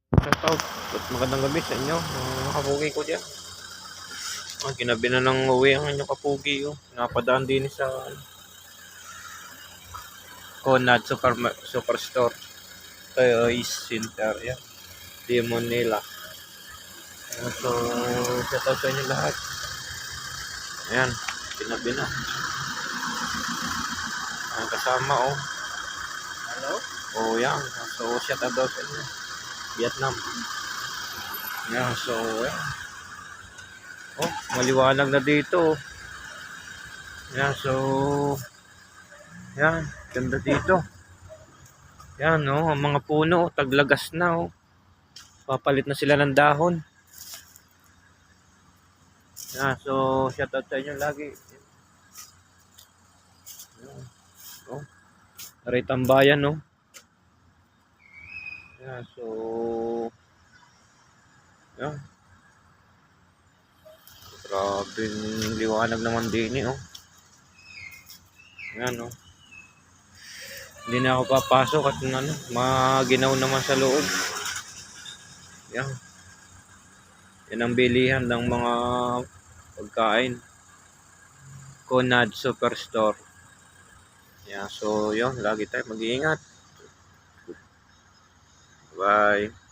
Shoutout at magandang gabi sa inyo, mga kapugi ko diyan. Ginabi na ng uwi ang inyong kapugi, oh. Napadaan din sa Conad Superstore. Toys Center, yan. Di Manila. So, shoutout sa inyo lahat. Ayan, ginabi na. Ang kasama, oh. Hello? Oh, yan. So, shoutout daw sa inyo. Vietnam. Yan, so, yan. Oh, maliwanag na dito. Yan, so, yan, ganda dito. Yan, oh, ang mga puno, taglagas na, oh. Papalit na sila ng dahon. Yan, so, shoutout sa inyo lagi. Yan, oh, Ritang-Bayan, oh. Yan, so, yan. Grabe, liwanag naman din, oh. Yan, oh. Hindi na ako papasok at ano, maginaw naman sa loob. Yan. Yan ang bilihan ng mga pagkain. Conad Superstore. Yan, so yun, lagi tayo mag-iingat. Bye.